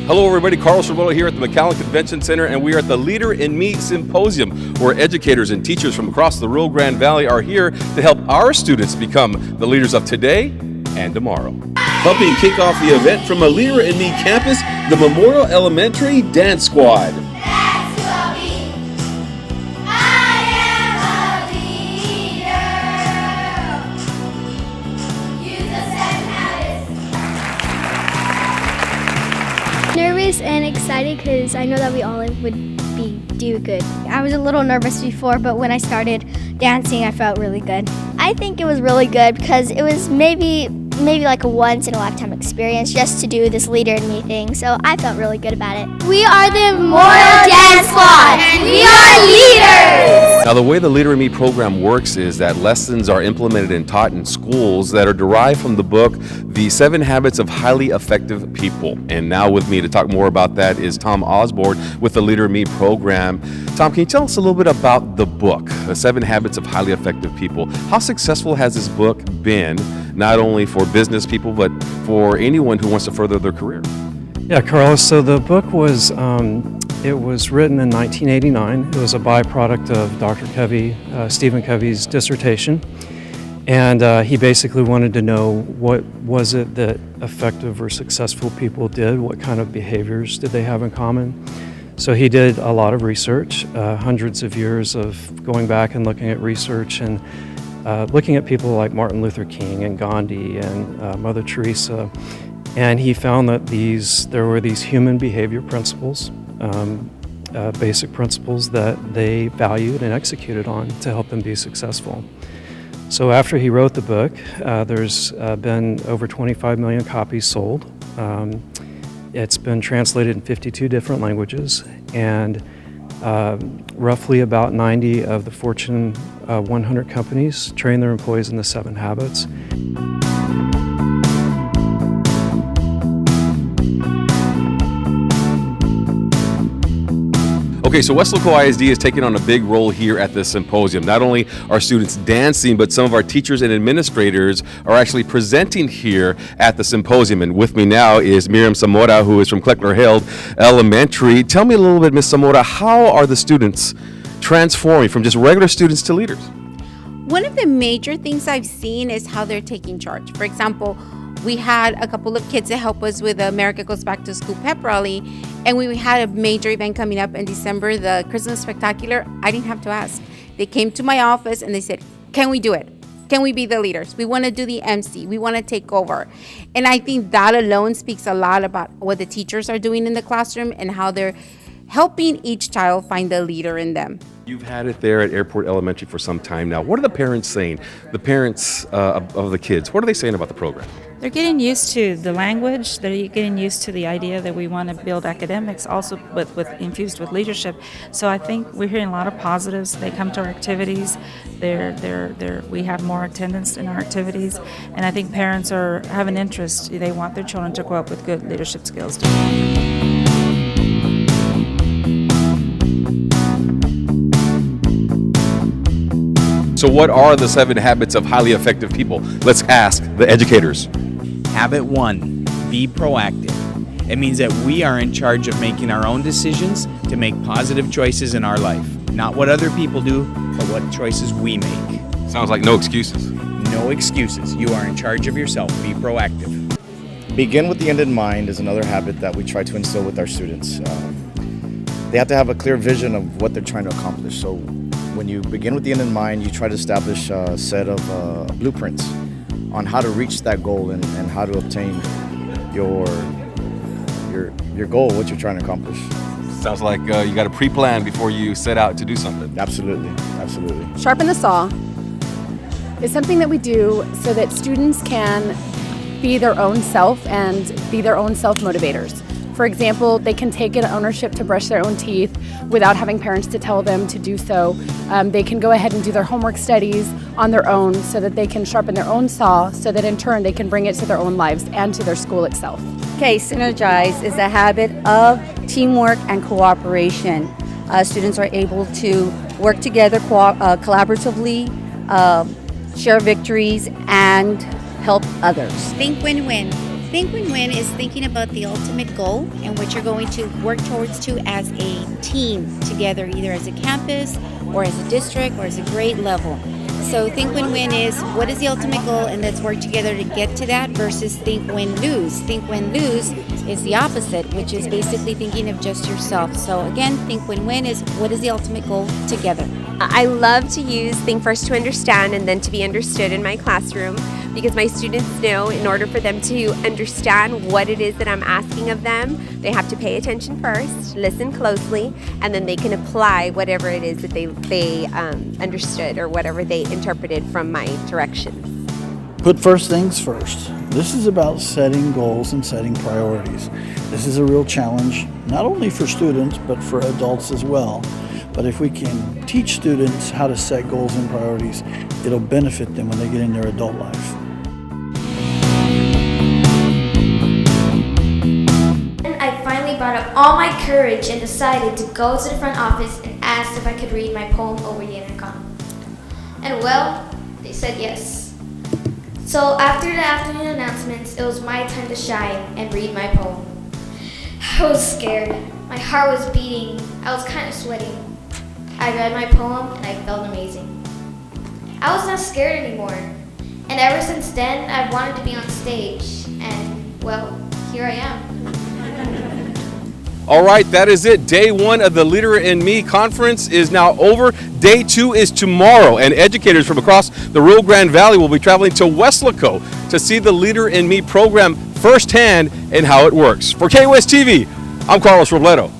Hello everybody, Carlos Roboto here at the McAllen Convention Center, and we are at the Leader in Me Symposium, where educators and teachers from across the Rio Grande Valley are here to help our students become the leaders of today and tomorrow. Helping kick off the event from a Leader in Me campus, the Memorial Elementary Dance Squad. Nervous and excited because I know that we all would do good. I was a little nervous before, but when I started dancing, I felt really good. I think it was really good because it was maybe like a once in a lifetime experience just to do this Leader in Me thing. So I felt really good about it. We are the Memorial Dance Squad, and we are leaders. Now, the way the Leader in Me program works is that lessons are implemented and taught in schools that are derived from the book, The 7 Habits of Highly Effective People. And now with me to talk more about that is Tom Osborne with the Leader in Me program. Tom, can you tell us a little bit about the book, The 7 Habits of Highly Effective People? How successful has this book been, not only for business people, but for anyone who wants to further their career? Yeah, Carlos, so the book was, it was written in 1989. It was a byproduct of Dr. Covey, Stephen Covey's dissertation. And he basically wanted to know what was it that effective or successful people did, what kind of behaviors did they have in common. So he did a lot of research, hundreds of years of going back and looking at research and looking at people like Martin Luther King and Gandhi and Mother Teresa. And he found that there were these human behavior principles, basic principles that they valued and executed on to help them be successful. So after he wrote the book, there's been over 25 million copies sold. It's been translated in 52 different languages, and roughly about 90 of the Fortune 100 companies train their employees in the 7 habits. Okay, so West Local ISD is taking on a big role here at this symposium. Not only are students dancing, but some of our teachers and administrators are actually presenting here at the symposium. And with me now is Miriam Zamora, who is from Kleckler-Held Elementary. Tell me a little bit, Ms. Zamora, how are the students transforming from just regular students to leaders? One of the major things I've seen is how they're taking charge. For example, we had a couple of kids that help us with the America Goes Back to School pep rally, and we had a major event coming up in December, the Christmas Spectacular. I didn't have to ask. They came to my office and they said, can we do it? Can we be the leaders? We want to do the MC. We want to take over. And I think that alone speaks a lot about what the teachers are doing in the classroom and how they're helping each child find the leader in them. You've had it there at Airport Elementary for some time now. What are the parents saying? The parents of the kids, what are they saying about the program? They're getting used to the language. They're getting used to the idea that we want to build academics, also with infused with leadership. So I think we're hearing a lot of positives. They come to our activities. We have more attendance in our activities, and I think parents have an interest. They want their children to grow up with good leadership skills. So what are the 7 habits of highly effective people? Let's ask the educators. Habit 1, be proactive. It means that we are in charge of making our own decisions to make positive choices in our life. Not what other people do, but what choices we make. Sounds like no excuses. No excuses. You are in charge of yourself. Be proactive. Begin with the end in mind is another habit that we try to instill with our students. They have to have a clear vision of what they're trying to accomplish. So when you begin with the end in mind, you try to establish a set of blueprints on how to reach that goal and how to obtain your goal, what you're trying to accomplish. Sounds like you got a pre-plan before you set out to do something. Absolutely, absolutely. Sharpen the saw is something that we do so that students can be their own self and be their own self-motivators. For example, they can take ownership to brush their own teeth without having parents to tell them to do so. They can go ahead and do their homework studies on their own so that they can sharpen their own saw so that in turn they can bring it to their own lives and to their school itself. Okay, synergize is a habit of teamwork and cooperation. Students are able to work together collaboratively, share victories, and help others. Think win-win. Think Win-Win is thinking about the ultimate goal and what you're going to work towards to as a team together, either as a campus or as a district or as a grade level. So Think Win-Win is what is the ultimate goal, and let's work together to get to that, versus Think Win-Lose. Think Win-Lose is the opposite, which is basically thinking of just yourself. So again, Think Win-Win is what is the ultimate goal together. I love to use Think First to Understand and Then to Be Understood in my classroom, because my students know in order for them to understand what it is that I'm asking of them, they have to pay attention first, listen closely, and then they can apply whatever it is that they understood or whatever they interpreted from my directions. Put first things first. This is about setting goals and setting priorities. This is a real challenge, not only for students, but for adults as well. But if we can teach students how to set goals and priorities, it'll benefit them when they get in their adult life. I finally brought up all my courage and decided to go to the front office and asked if I could read my poem over the intercom. And well, they said yes. So after the afternoon announcements, it was my time to shine and read my poem. I was scared. My heart was beating. I was kind of sweating. I read my poem and I felt amazing. I was not scared anymore. And ever since then, I've wanted to be on stage. And well, here I am. All right, that is it. Day 1 of the Leader in Me conference is now over. Day 2 is tomorrow, and educators from across the Rio Grande Valley will be traveling to Weslaco to see the Leader in Me program firsthand and how it works. For KWES TV, I'm Carlos Robledo.